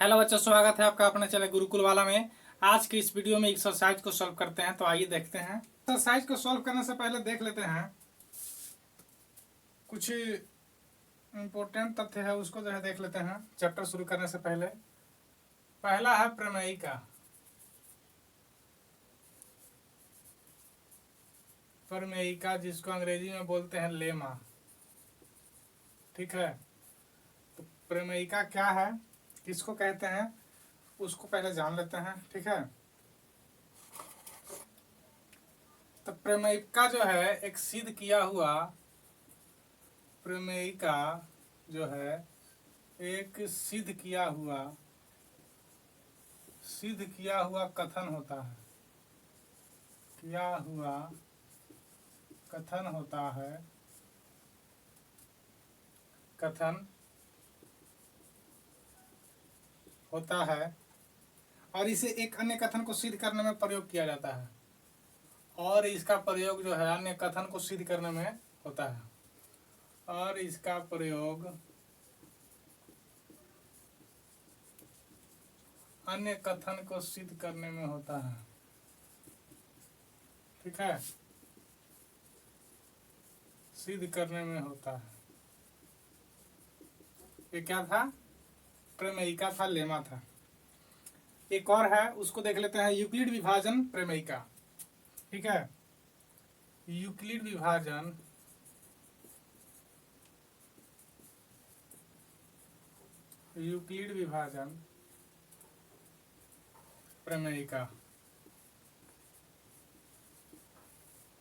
Hello बच्चों, स्वागत है आपका अपने चैनल गुरुकुल वाला में। आज की इस वीडियो में एक्सरसाइज को सॉल्व करते हैं, तो आइए देखते हैं। एक्सरसाइज को सॉल्व करने से पहले देख लेते हैं कुछ इम्पोर्टेंट तथ्य है, उसको जो है देख लेते हैं चैप्टर शुरू करने से पहले। पहला है प्रमेयिका। प्रमेयिका जिसको अंग्रेजी में बोलते हैं लेमा, ठीक है। तो प्रमेयिका क्या है, किसको कहते हैं, उसको पहले जान लेते हैं, ठीक है। तो प्रमेयिका जो है एक सिद्ध किया हुआ, प्रमेयिका जो है एक सिद्ध किया हुआ कथन होता है, किया हुआ कथन होता है, कथन होता है और इसे एक अन्य कथन को सिद्ध करने में प्रयोग किया जाता है, और इसका प्रयोग जो है अन्य कथन को सिद्ध करने में होता है, और इसका प्रयोग अन्य कथन को सिद्ध करने में होता है, ठीक है, सिद्ध करने में होता है। ये क्या था? प्रमेयिका था, लेमा था। एक और है, उसको देख लेते हैं, यूक्लिड विभाजन प्रमेयिका, ठीक है। यूक्लिड विभाजन प्रमेयिका,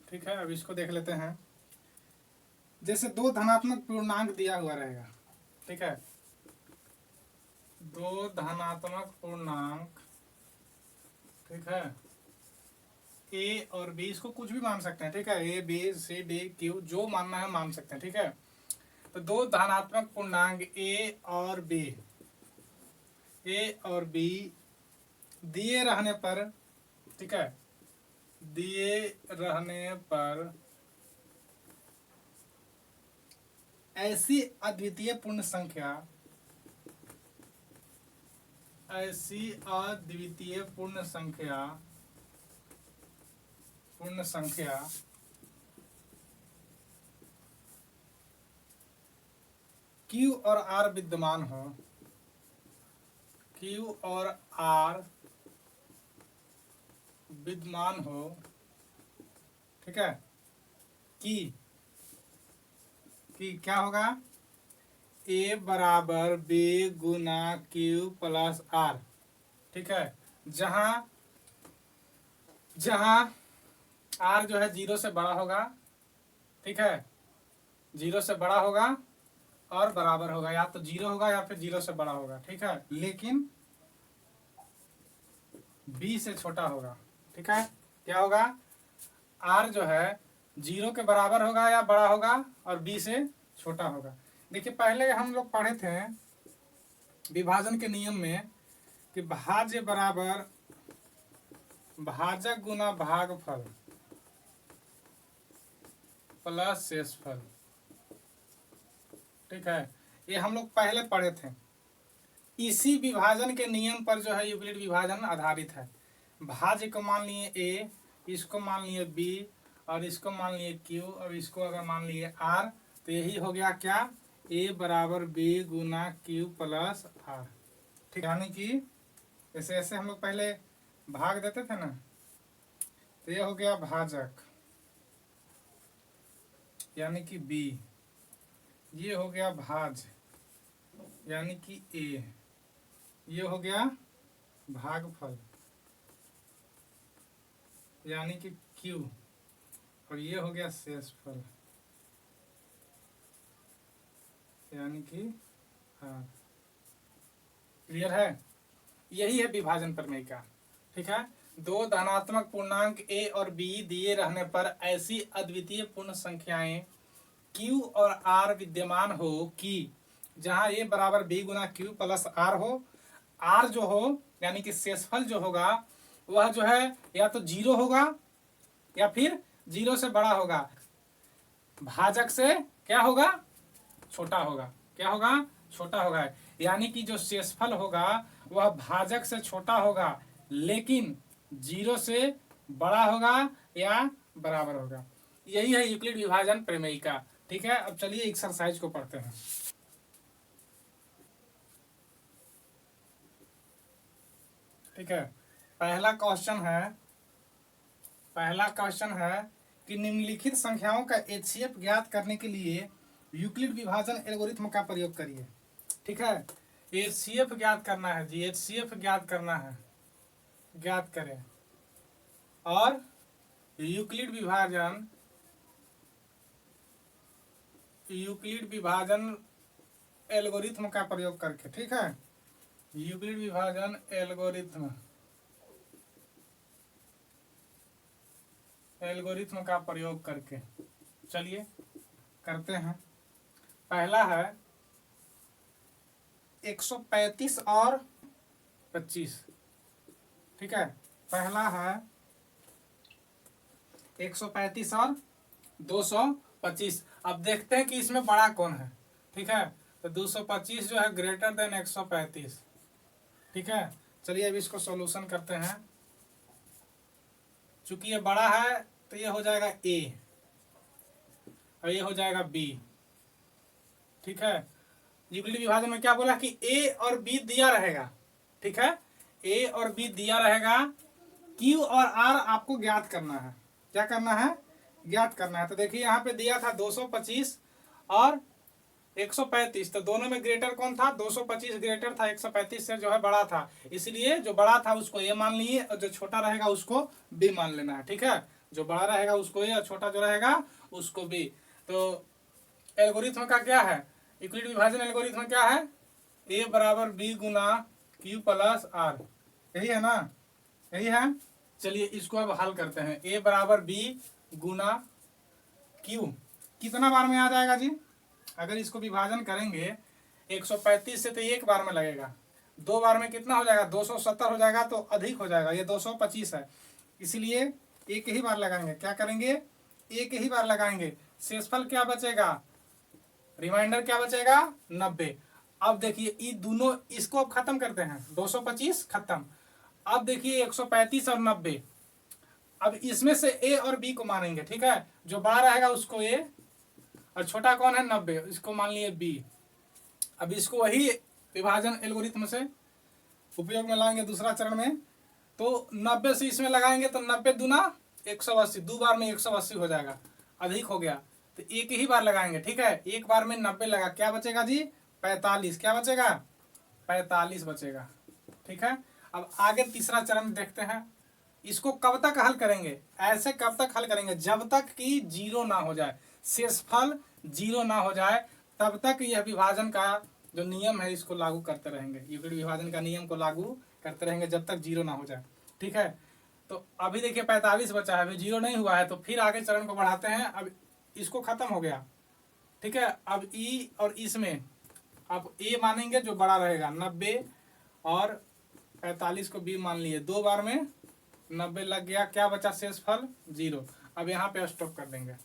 ठीक है। अब इसको देख लेते हैं। जैसे दो धनात्मक पूर्णांक दिया हुआ रहेगा, ठीक है, दो धनात्मक पूर्णांक, ठीक है, ए और बी, इसको कुछ भी मान सकते हैं, ठीक है, A B C D Q, जो मानना है मान सकते हैं, ठीक है। तो दो धनात्मक पूर्णांक ए और बी दिए रहने पर, ठीक है, दिए रहने पर ऐसी अद्वितीय पूर्ण संख्या, ऐसी अद्वितीय पूर्ण संख्या Q और R विद्यमान हो, Q और R विद्यमान हो, ठीक है, कि क्या होगा, A बराबर B गुना Q प्लस R, ठीक है। जहां R जो है 0 से बड़ा होगा, ठीक है, 0 से बड़ा होगा और बराबर होगा, या तो 0 होगा या फिर 0 से बड़ा होगा, ठीक है, लेकिन B से छोटा होगा, ठीक है। क्या होगा, R जो है 0 के बराबर होगा या बड़ा होगा और B से छोटा होगा। देखिए, पहले हम लोग पढ़े थे विभाजन के नियम में कि भाज्य बराबर भाजक गुना भागफल प्लस शेषफल, ठीक है, ये हम लोग पहले पढ़े थे। इसी विभाजन के नियम पर जो है यूक्लिड विभाजन आधारित है। भाज्य को मान लिए ए, इसको मान लिए बी, और इसको मान लिए क्यू, और इसको अगर मान लिए आर, तो यही हो गया क्या, ए बराबर बी गुना क्यू प्लस आर, ठीक, यानी कि ऐसे ऐसे हम लोग पहले भाग देते थे ना, तो ये हो गया भाजक यानी कि बी, ये हो गया भाज यानी कि ए, ये हो गया भागफल यानी कि Q, और ये हो गया शेषफल यानी कि R। क्लियर है? यही है विभाजन प्रमेय का, ठीक है। दो धनात्मक पूर्णांक A और B दिए रहने पर ऐसी अद्वितीय पूर्ण संख्याएं Q और R विद्यमान हो कि जहां A बराबर B गुना Q प्लस R हो, R जो हो यानी कि शेषफल जो होगा वह जो है या तो 0 होगा या फिर 0 से बड़ा होगा, भाजक से क्या होगा, छोटा होगा, क्या होगा, छोटा होगा। यानी कि जो शेषफल होगा वह भाजक से छोटा होगा लेकिन 0 से बड़ा होगा या बराबर होगा। यही है यूक्लिड विभाजन प्रमेय का। ठीक है, अब चलिए एक्सरसाइज को पढ़ते हैं। ठीक है, पहला क्वेश्चन है कि निम्नलिखित संख्याओं का HCF ज्ञात करने के लिए यूक्लिड विभाजन एल्गोरिथ्म का प्रयोग करिए। ठीक है, HCF ज्ञात करना है जी, HCF ज्ञात करना है, ज्ञात करें और यूक्लिड विभाजन एल्गोरिथ्म का प्रयोग करके। ठीक है, यूक्लिड विभाजन एल्गोरिथ्म का प्रयोग करके चलिए करते हैं। पहला है 135 और 25। ठीक है, पहला है 135 और 225। अब देखते हैं कि इसमें बड़ा कौन है। ठीक है, तो 225 जो है ग्रेटर देन 135। ठीक है, चलिए अब इसको सॉल्यूशन करते हैं। चूंकि ये बड़ा है तो ये हो जाएगा A और ये हो जाएगा B। ठीक है, यूक्लिड विभाजन में क्या बोला कि A और B दिया रहेगा। ठीक है, A और B दिया रहेगा, Q और R आपको ज्ञात करना है। क्या करना है? ज्ञात करना है। तो देखिए यहाँ पे दिया था 225 और 135, तो दोनों में ग्रेटर कौन था? 225 ग्रेटर था, 135 से जो है बड़ा था, इसलिए जो बड़ा था उसको A मान लिए और जो छोटा रहेगा उसको B मान लेना है। ठीक है, जो बड़ा रहेगा उसको A और छोटा जो रहेगा उसको B। तो एल्गोरिथ्म का क्या है? यूक्लिड विभाजन एल्गोरिथ्म क्या है? A बराबर B गुना Q प्लस R, यही है ना? यही है। चलिए इसको अब हल करते हैं। A बराबर B गुना Q कितना बार में आ जाएगा जी? अगर इसको विभाजन करेंगे 135 से तो एक बार में लगेगा, दो बार में कितना हो जाएगा? 270 हो जाएगा, तो अधिक हो जाएगा। ये 225 है, इसलिए एक ही बार लगाएंगे। क्या करेंगे? एक ही बार लगाएंगे। शेषफल क्या बचेगा? रिमाइंडर क्या बचेगा? 90। अब देखिए ये दोनों, इसको अब खत्म करते हैं। 225 खत्म। अब देखिए 135 और 90, अब इसमें से A और B को मानेंगे। ठीक है, जो बड़ा रहेगा उसको A और छोटा कौन है? 90, इसको मान लिए B। अब इसको वही विभाजन एल्गोरिथ्म से उपयोग में लाएंगे दूसरा चरण में। तो 90 से इसमें लगाएंगे तो 90 दूना 180, दो बार में 180 हो जाएगा, अधिक हो गया। तो एक ही बार लगाएंगे। ठीक है, एक बार में 90 लगा, क्या बचेगा जी? 45। क्या बचेगा? 45 बचेगा। ठीक है, अब आगे तीसरा चरण देखते हैं। इसको कब तक हल करेंगे? ऐसे कब तक हल करेंगे? जब तक कि 0 ना हो जाए, शेषफल 0 ना हो जाए, तब तक यह विभाजन का जो नियम है इसको लागू करते रहेंगे। यूक्लिड विभाजन का नियम को लागू करते रहेंगे जब तक 0 ना हो जाए। ठीक है, तो अभी देखिए 45 बचा है, अभी 0 नहीं हुआ है, तो फिर आगे चरण को बढ़ाते हैं। अब इसको खत्म हो गया। ठीक है, अब ई और इसमें अब ए मानेंगे जो बड़ा रहेगा 90 और 45 को B मान लिए, दो बार में 90 लग गया, क्या बचा? शेषफल 0। अब यहाँ पे स्टॉप कर देंगे।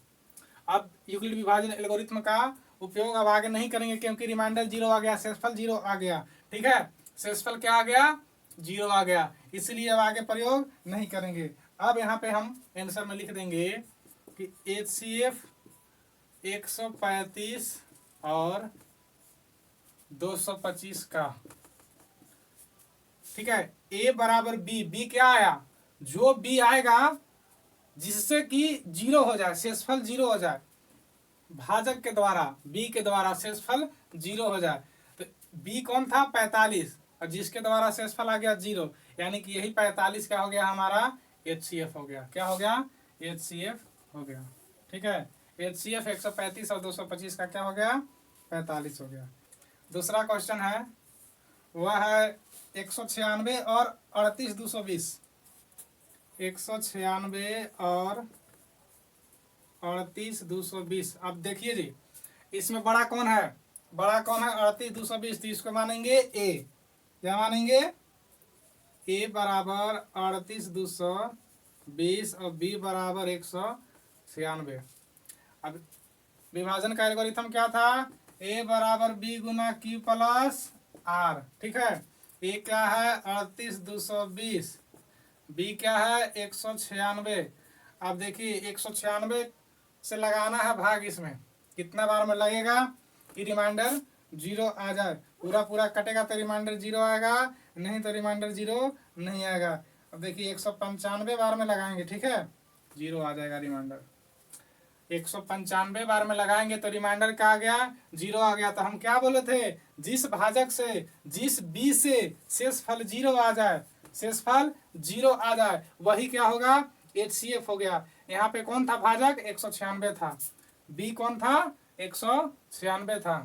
अब यूक्लिड विभाजन एल्गोरिथ्म का उपयोग अब आगे नहीं करेंगे क्योंकि रिमाइंडर 0 आ गया, शेषफल 0 आ गया। ठीक है, शेषफल क्या आ गया? 0 आ गया, इसलिए अब आगे प्रयोग नहीं करेंगे। अब यहाँ पे हम आंसर में लिख देंगे कि HCF 135 और 225 का। ठीक है, A बराबर B क्या आया? जो B आएगा जिससे कि 0 हो जाए, शेषफल 0 हो जाए, भाजक के द्वारा, B के द्वारा शेषफल 0 हो जाए। तो B कौन था? 45, और जिसके द्वारा शेषफल आ गया 0, यानी कि यही 45 क्या हो गया? हमारा HCF हो गया। क्या हो गया? HCF हो गया। ठीक है, HCF 135 और 225 का क्या हो गया? 45 हो गया। दूसरा क्वेश्चन है, वह है 196 और 38,220। 196 और 38,220। अब देखिए जी, इसमें बड़ा कौन है? बड़ा कौन है? 38,220, तो इसको मानेंगे A। क्या मानेंगे? A बराबर 38,220 और B बराबर 196। अब विभाजन का एल्गोरिथम क्या था? A बराबर B गुना Q प्लस आर, ठीक है। ए क्या है 38,220, बी क्या है 196। अब देखिए 196 से लगाना है भाग, इसमें कितना बार में लगेगा कि रिमाइंडर जीरो आ जाए। पूरा पूरा कटेगा तो रिमाइंडर जीरो आएगा, नहीं तो रिमाइंडर जीरो नहीं आएगा। अब देखिए 195 बार में लगाएंगे, ठीक है, जीरो आ जाएगा रिमाइंडर। 195 बार में लगाएंगे तो रिमाइंडर क्या आ गया, जीरो आ गया। तो हम क्या बोले थे, जिस भाजक से, जिस बी से शेषफल जीरो आ जाए, शेषफल जीरो आ जाए, वही क्या होगा, HCF हो गया। यहाँ पे कौन था भाजक, 196 था, बी कौन था, 196 था,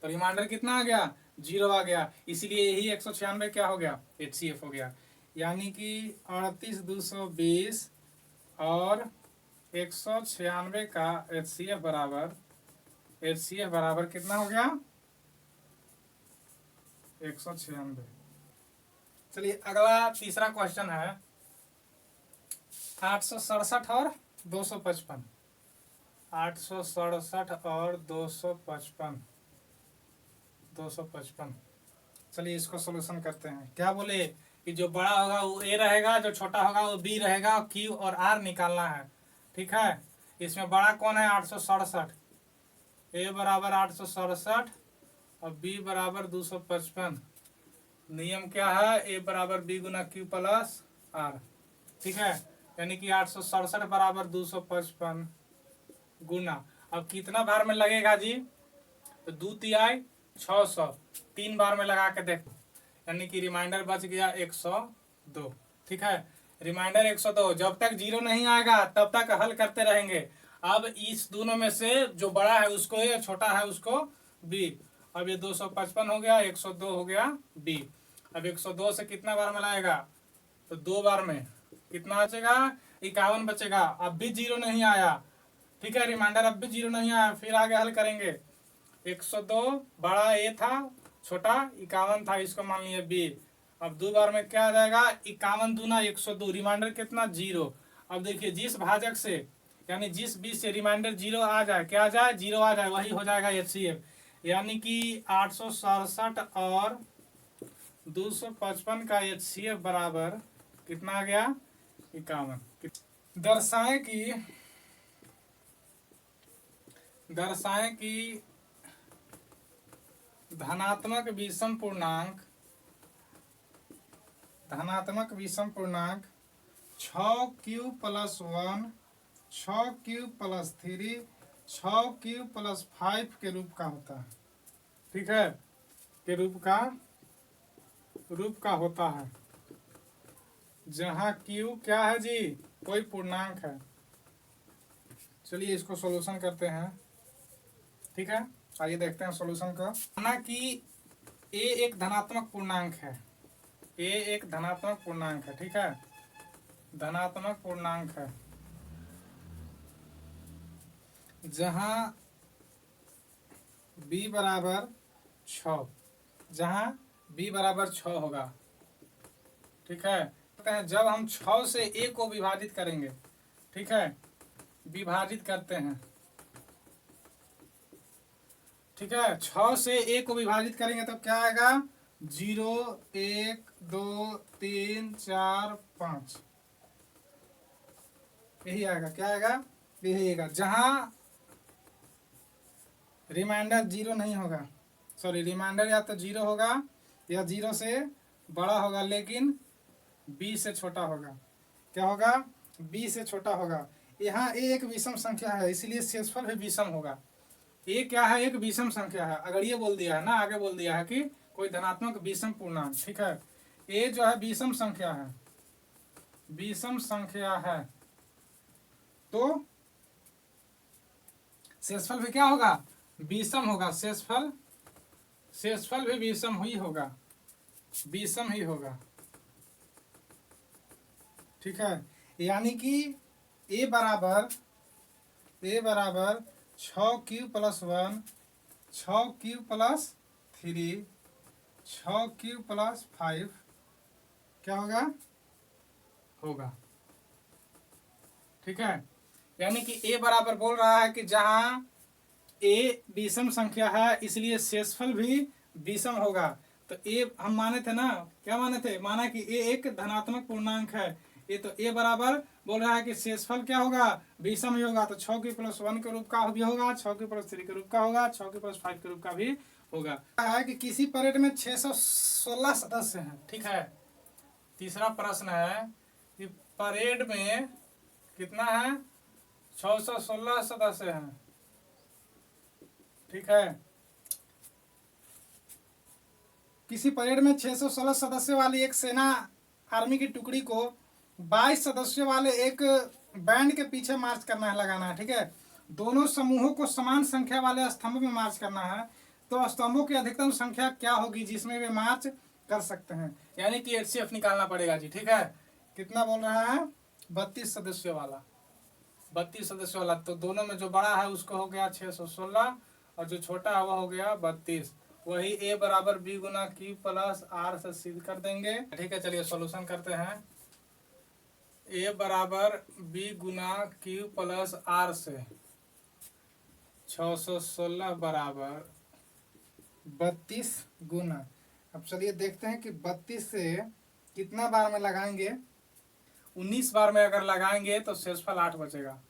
तो रिमाइंडर कितना आ गया, जीरो आ गया। इसीलिए यही 196 क्या हो गया, HCF हो गया। यानी कि 38,220 और 196 का HCF बराबर कितना हो गया, 196। चलिए अगला तीसरा क्वेश्चन है 867 और 255। 867 और 255। चलिए इसको सोल्यूशन करते हैं। क्या बोले कि जो बड़ा होगा वो ए रहेगा, जो छोटा होगा वो बी रहेगा, क्यू और आर निकालना है, ठीक है। इसमें बड़ा कौन है, 867, ए बराबर 867 और बी बराबर 255। नियम क्या है, ए बराबर बी गुना क्यू प्लस आर, ठीक है। यानी कि 867 बराबर 255 गुना, अब कितना बार में लगेगा जी, तो 2 तिहाई 600, 3 बार में लगा के देख, यानी कि रिमाइंडर बच गया 102, ठीक है। रिमाइंडर 102, जब तक जीरो नहीं आएगा तब तक हल करते रहेंगे। अब इस दोनों में से जो बड़ा है उसको ए, छोटा है उसको बी। अब ये 255 हो गया, 102 हो गया बी। अब 102 से कितना बार में लाएगा, तो 2 बार में कितना बचेगा, 51 बचेगा। अब भी जीरो नहीं आया, ठीक है, रिमाइंडर अब भी जीरो नहीं आया, फिर आगे हल करेंगे। 102 बड़ा ए था, छोटा 51 था, इसको मान लिया बी। अब 2 बार में क्या आ जाएगा, 51 दूना 102, रिमाइंडर कितना, जीरो। अब देखिए जिस भाजक से, यानी जिस बी से रिमाइंडर जीरो आ जाए, क्या आ जाए, जीरो आ जाए, वही हो जाएगा HCF। यानी कि 867 और 255 का HCF बराबर कितना आ गया, 51। दर्शाएं कि धनात्मक विषम पूर्णांक 6Q + 1, 6Q + 3, 6Q + 5 के रूप का होता है, ठीक है, के रूप का होता है, जहां Q क्या है जी, कोई पूर्णांक है। चलिए इसको सॉल्यूशन करते हैं, ठीक है। आइए देखते हैं सॉल्यूशन का। माना कि ए एक धनात्मक पूर्णांक है, ए एक धनात्मक पूर्णांक है, ठीक है, धनात्मक पूर्णांक है, जहां b बराबर 6, जहां b बराबर 6 होगा, ठीक है। जब हम 6 से a को विभाजित करेंगे, ठीक है, विभाजित करते हैं, ठीक है, 6 से a को विभाजित करेंगे तो क्या आएगा, 0 1 2 3 4 5, यही आएगा, क्या आएगा, यही आएगा। जहां रिमाइंडर जीरो नहीं होगा, सॉरी, रिमाइंडर या तो जीरो होगा या जीरो से बड़ा होगा, लेकिन b से छोटा होगा। क्या होगा, b से छोटा होगा। यहाँ a एक विषम संख्या है, इसलिए शेषफल भी विषम होगा। a क्या है, एक विषम संख्या है। अगर ये बोल दिया है ना, आगे बोल दिया है कि कोई धनात्मक विषम पूर्णांक, ठीक है, a जो है विषम संख्या है, विषम संख्या है, तो शेषफल भी क्या होगा, विषम होगा। शेषफल भी विषम ही होगा, विषम ही होगा, ठीक है। यानी कि a बराबर 6Q + 1, 6Q + 3, 6Q + 5 क्या होगा, ठीक है। यानी कि a बराबर बोल रहा है कि जहां a विषम संख्या है, इसलिए शेषफल भी विषम होगा। तो ए हम माने थे ना, क्या माने थे, माना कि ए एक धनात्मक पूर्णांक है। ये तो ए बराबर बोल रहा है कि शेषफल क्या होगा, विषम ही होगा। तो 6 की प्लस 1 के रूप का भी होगा, 6 की प्लस 3 के रूप का होगा, 6 की प्लस 5 के रूप का भी होगा। है कि किसी परेड में 616 सदस्य हैं, ठीक है। तीसरा प्रश्न है कि परेड में कितना है, 616 सदस्य हैं, ठीक है। किसी परेड में 616 सदस्य वाली एक सेना आर्मी की टुकड़ी को 22 सदस्यों वाले एक बैंड के पीछे मार्च करना है, लगाना है, ठीक है। दोनों समूहों को समान संख्या वाले स्तंभों में मार्च करना है। तो स्तंभों की अधिकतम संख्या क्या होगी जिसमें वे मार्च कर सकते हैं, यानी कि एचसीएफ निकालना पड़ेगा जी, ठीक है। कितना बोल रहा है, 32 सदस्यों वाला, 32 सदस्यों वाला। तो दोनों में जो बड़ा है उसको हो गया 616 और जो छोटा है वो हो गया 32। वही ए बराबर बी गुना क्यू प्लस आर से सिद्ध कर देंगे, ठीक है। चलिए सॉल्यूशन करते हैं। ए बराबर बी गुना क्यू प्लस आर से 616 बराबर 32 गुना। अब चलिए देखते हैं कि 32 से कितना बार में लगाएंगे। 19 बार में अगर लगाएंगे तो शेषफल 8 बचेगा,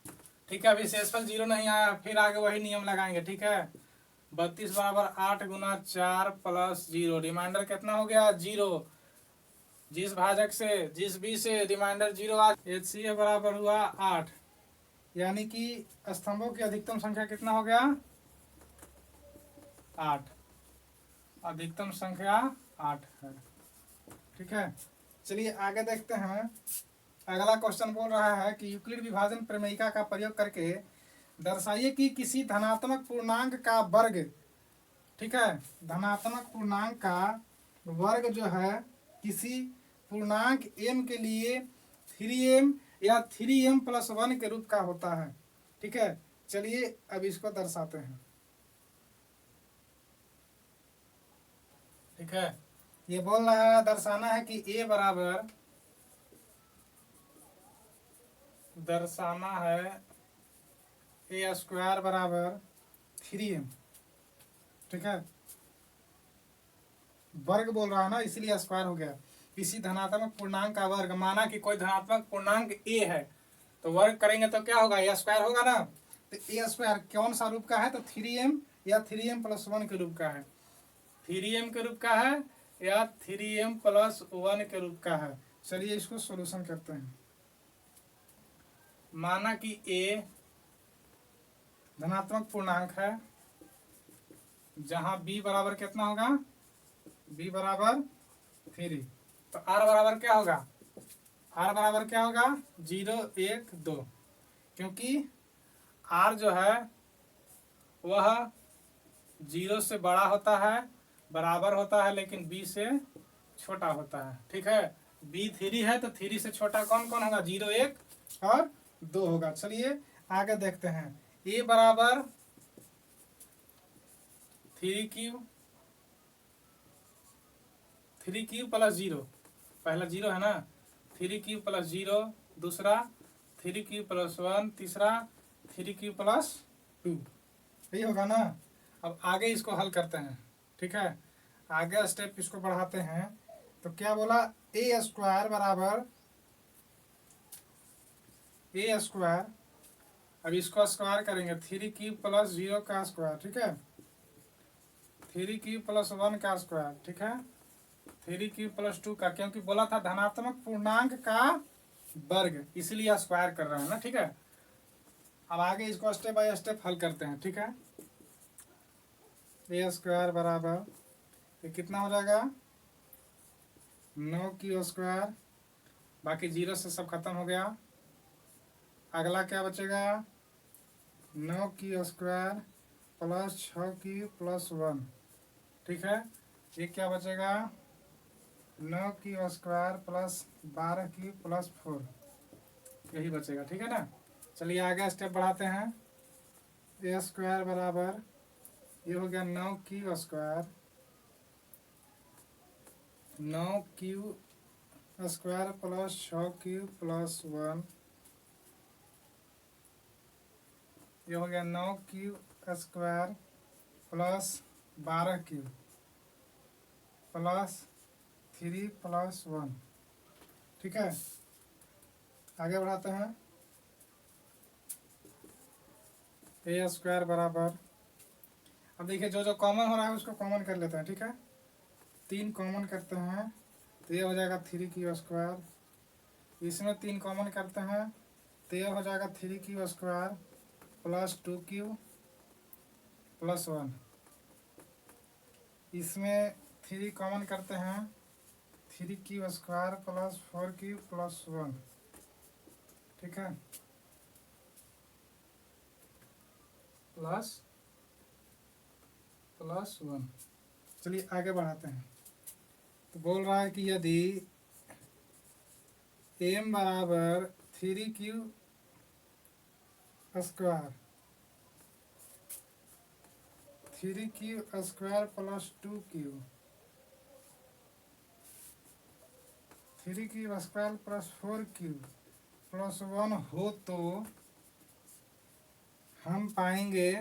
ठीक है। अभी शेषफल 0 नहीं आया, फिर आगे वही नियम लगाएंगे, ठीक है। 32 बराबर 8 गुना 4 प्लस 0, रिमाइंडर कितना हो गया 0। जिस भाजक से, जिस बी से रिमाइंडर 0 आ, एचसीएफ बराबर हुआ 8, यानी कि स्तंभों की अधिकतम संख्या कितना हो गया 8, अधिकतम संख्या 8 है, ठीक है। चलिए आगे देखते हैं। अगला क्वेश्चन बोल रहा है कि यूक्लिड विभाजन प्रमेयिका का प्रयोग करके दर्शाइए कि किसी धनात्मक पूर्णांक का वर्ग, ठीक है, धनात्मक पूर्णांक का वर्ग जो है किसी पूर्णांक m के लिए 3m या 3m प्लस 1 के रूप का होता है, ठीक है। चलिए अब इसको दर्शाते हैं, ठीक है। ये बोल रहा है, दर्शाना है कि a बराबर, दर्शाना है ए स्क्वायर बराबर 3m, ठीक है। वर्ग बोल रहा है ना, इसीलिए स्क्वायर हो गया। किसी धनात्मक पूर्णांक का वर्ग, माना कि कोई धनात्मक पूर्णांक ए है तो वर्ग करेंगे तो क्या होगा, ए स्क्वायर होगा ना। तो ए स्क्वायर कौन सा रूप का है, तो 3m या 3m प्लस 1 के रूप का है, 3m के रूप का है या 3m प्लस 1 के रूप का है। चलिए इसको सॉल्यूशन करते हैं। माना कि ए धनात्मक पूर्णांक है जहां b बराबर कितना होगा, b बराबर 3, तो r बराबर क्या होगा, r बराबर क्या होगा 0 1 2, क्योंकि r जो है वह 0 से बड़ा होता है, बराबर होता है, लेकिन b से छोटा होता है, ठीक है। b 3 है तो 3 से छोटा कौन कौन होगा, 0 1 और 2 होगा। चलिए आगे देखते हैं। a बराबर 3 क्यूब प्लस 0, पहला 0 है ना, 3 क्यूब प्लस 0, दूसरा 3 क्यूब प्लस 1, तीसरा 3 क्यूब प्लस 2, यही होगा ना। अब आगे इसको हल करते हैं, ठीक है। आगे स्टेप इसको बढ़ाते हैं। तो क्या बोला, ए स्क्वायर बराबर ए स्क्वायर, अब इसको स्क्वायर करेंगे 3 क्यूब प्लस 0 का स्क्वायर, ठीक है, 3 क्यूब प्लस 1 का स्क्वायर, ठीक है, 3 क्यूब प्लस 2 का, क्योंकि बोला था धनात्मक पूर्णांक का वर्ग, इसलिए स्क्वायर कर रहे हैं ना, ठीक है। अब आगे इसको स्टेप बाय स्टेप हल करते हैं, ठीक है। ए स्क्वायर बराबर ये कितना हो जाएगा 9 क्यू स्क्वायर, बाकी 0 से सब खत्म हो गया। अगला क्या बचेगा 9 Q square plus 6 Q plus 1, ठीक है। ये क्या बचेगा 9 Q square plus 12 Q plus 4, यही बचेगा, ठीक है ना। चलिए आगे स्टेप बढ़ाते हैं। ए स्क्वायर बराबर ये हो गया 9 Q square, 9 Q square plus 6 Q plus 1, ये हो गया 9 Q square plus 12 Q, plus 3 plus 1। ठीक है, आगे बढ़ाते हैं। ए स्क्वायर बराबर, अब देखिए जो जो कॉमन हो रहा है उसको कॉमन कर लेते हैं। ठीक है, 3 कॉमन करते हैं तो ये हो जाएगा 3 क्यू स्क्वायर। इसमें 3 कॉमन करते हैं तो ये हो जाएगा 3 Q square plus 2 Q plus 1। इसमें 3 कॉमन करते हैं 3 Q square plus 4 Q plus 1। ठीक है, प्लस 1। चलिए आगे बढ़ाते हैं। तो बोल रहा है कि यदि m बराबर 3 Q square 3 Q square plus 2 Q 3 Q square plus 4 Q plus 1 हो तो हम पाएंगे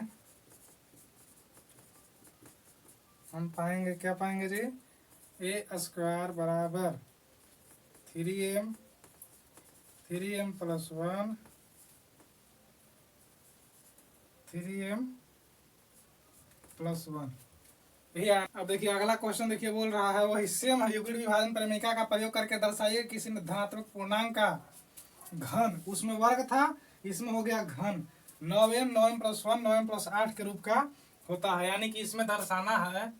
क्या पाएंगे जी? ए स्क्वायर बराबर 3m प्लस 1 3m प्लस 1। भैया अब देखिए अगला क्वेश्चन देखिए बोल रहा है वही सेम है, यूक्लिड विभाजन प्रमेय का प्रयोग करके दर्शाइए किसी धनात्मक पूर्णांक का घन, उसमें वर्ग था, इसमें हो गया घन। 9m प्लस 1 9m प्लस 8 के रूप का होता है। यानी कि इसमें दर्शाना है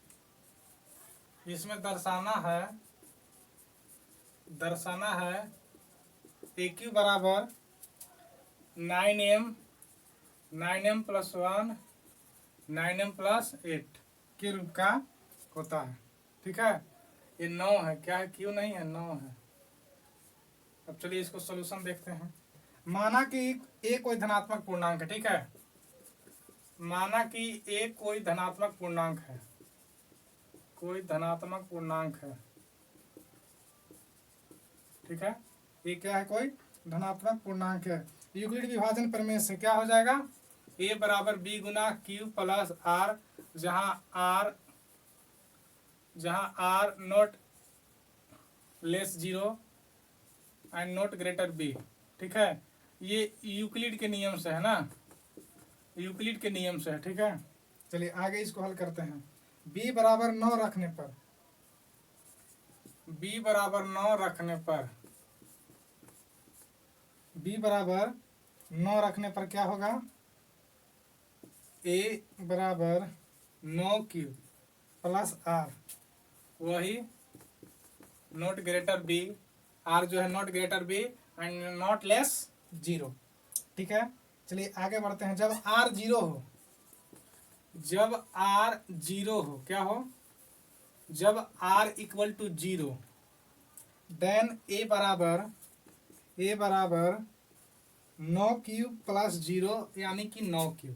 ए क्यू बराबर 9m प्लस 1 9m प्लस 8 के रूप का होता है। ठीक है, ये 9 है, क्या है? क्यू नहीं है, 9 है। अब चलिए इसको सॉल्यूशन देखते हैं। माना कि ए कोई धनात्मक पूर्णांक है। ठीक है, माना कि ए कोई धनात्मक पूर्णांक है, ठीक है, ये क्या है? कोई धनात्मक पूर्णांक है। यूक्लिड विभाजन प्रमेय से क्या हो जाएगा? ए बराबर बी गुना क्यू प्लस आर, जहाँ R not less 0 and not greater B. ठीक है, ये यूक्लिड के नियम से है ना, यूक्लिड के नियम से है। ठीक है, चलिए आगे इसको हल करते हैं। b बराबर 9 रखने पर b बराबर 9 रखने पर क्या होगा? a बराबर 9 क्यू प्लस आर, वही नॉट ग्रेटर बी, आर जो है not greater B and not less 0। ठीक है, चलिए आगे बढ़ते हैं। जब r 0 हो, क्या हो? जब r इक्वल टू 0 देन ए बराबर 9 क्यू प्लस 0 यानी कि 9 क्यू,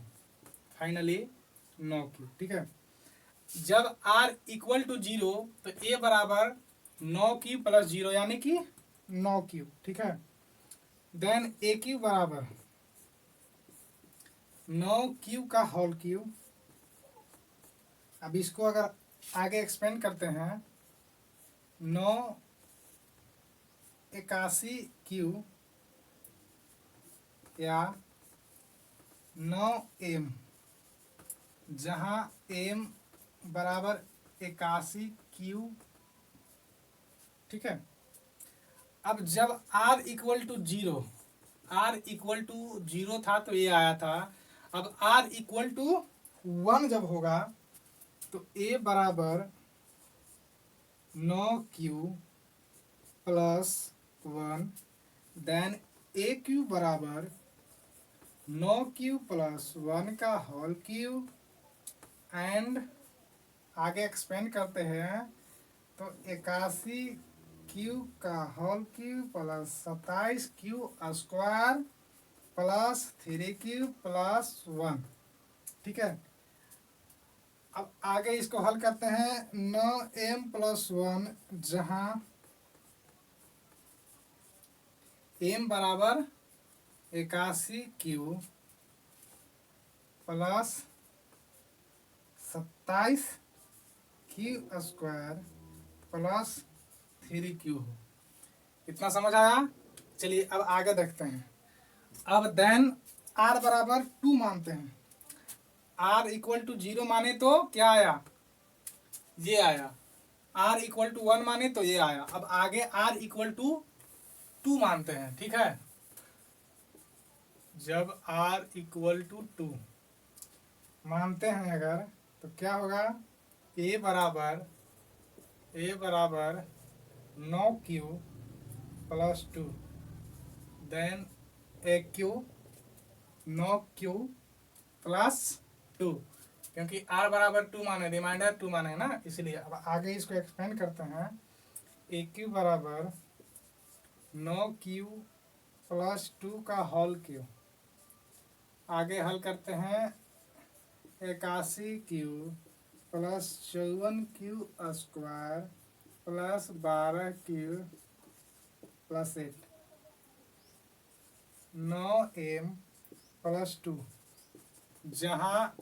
फाइनली 9 क्यू। ठीक है, जब r इक्वल टू 0 तो ए बराबर 9 क्यू प्लस 0 यानी कि 9 क्यू। ठीक है, देन ए क्यू बराबर 9 क्यू का होल क्यू। अब इसको अगर आगे एक्सपेंड करते हैं, 9 81 क्यू या 9m, जहाँ m बराबर 81 क्यू। ठीक है, अब जब r इक्वल टू 0 था तो ये आया था। अब r इक्वल टू 1 जब होगा तो a बराबर 9 Q plus 1 then A Q बराबर 9 क्यू प्लस 1 का होल क्यू एंड आगे एक्सपेंड करते हैं तो 81 क्यू का whole Q plus 27 Q square plus 3 Q plus 1। ठीक है, अब आगे इसको हल करते हैं। 9m प्लस 1, जहाँ m बराबर 81 Q plus 27 Q square plus 3q हो। इतना समझ आया? चलिए अब आगे देखते हैं। अब देन r बराबर 2 मानते हैं। r इक्वल टू 0 माने तो क्या आया? ये आया। r इक्वल टू 1 माने तो ये आया। अब आगे r इक्वल टू 2 मानते हैं, ठीक है। जब r इक्वल टू 2 मानते हैं अगर, तो क्या होगा? a बराबर 9q plus 2 then aq 9q plus 2, क्योंकि r बराबर 2 माने, रिमाइंडर 2 माने ना, इसलिए। अब आगे इसको एक्सपेंड करते हैं। aq बराबर 9q प्लस 2 का होल क्यू। आगे हल करते हैं। 81q plus 54q square plus 12q plus 8, 9m plus 2, जहाँ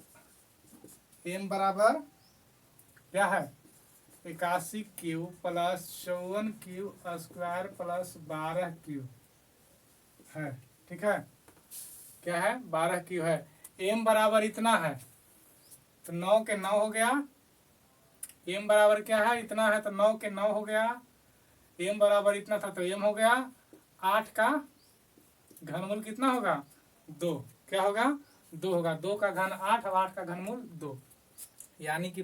m बराबर क्या है? 81q plus 54q square plus 12q है, ठीक है। क्या है? 12q है। m बराबर इतना है तो 9 के 9 हो गया। m बराबर क्या है? इतना है तो 9 के 9 हो गया। m बराबर इतना था तो m हो गया। 8 का घनमूल कितना होगा? 2। क्या होगा? 2 होगा। 2 का घन 8 और 8 का घनमूल 2। यानी कि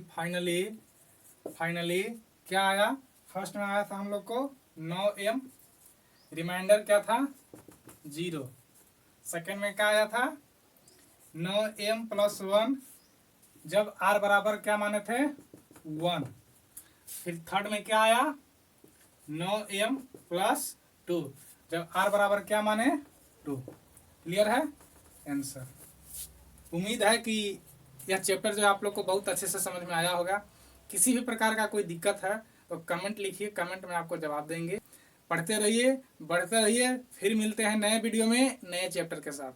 फाइनली क्या आया? फर्स्ट में आया था हम लोग को 9m, रिमाइंडर क्या था? 0। सेकेंड में क्या आया था? 9m प्लस 1, जब r बराबर क्या माने थे? 1। फिर थर्ड में क्या आया? 9m प्लस 2, जब r बराबर क्या माने? 2। क्लियर है? आंसर। उम्मीद है कि यह चैप्टर जो आप लोग को बहुत अच्छे से समझ में आया होगा। किसी भी प्रकार का कोई दिक्कत है तो कमेंट लिखिए, कमेंट में आपको जवाब देंगे। पढ़ते रहिए, बढ़ते रहिए। फिर मिलते हैं नए वीडियो में नए चैप्टर के साथ।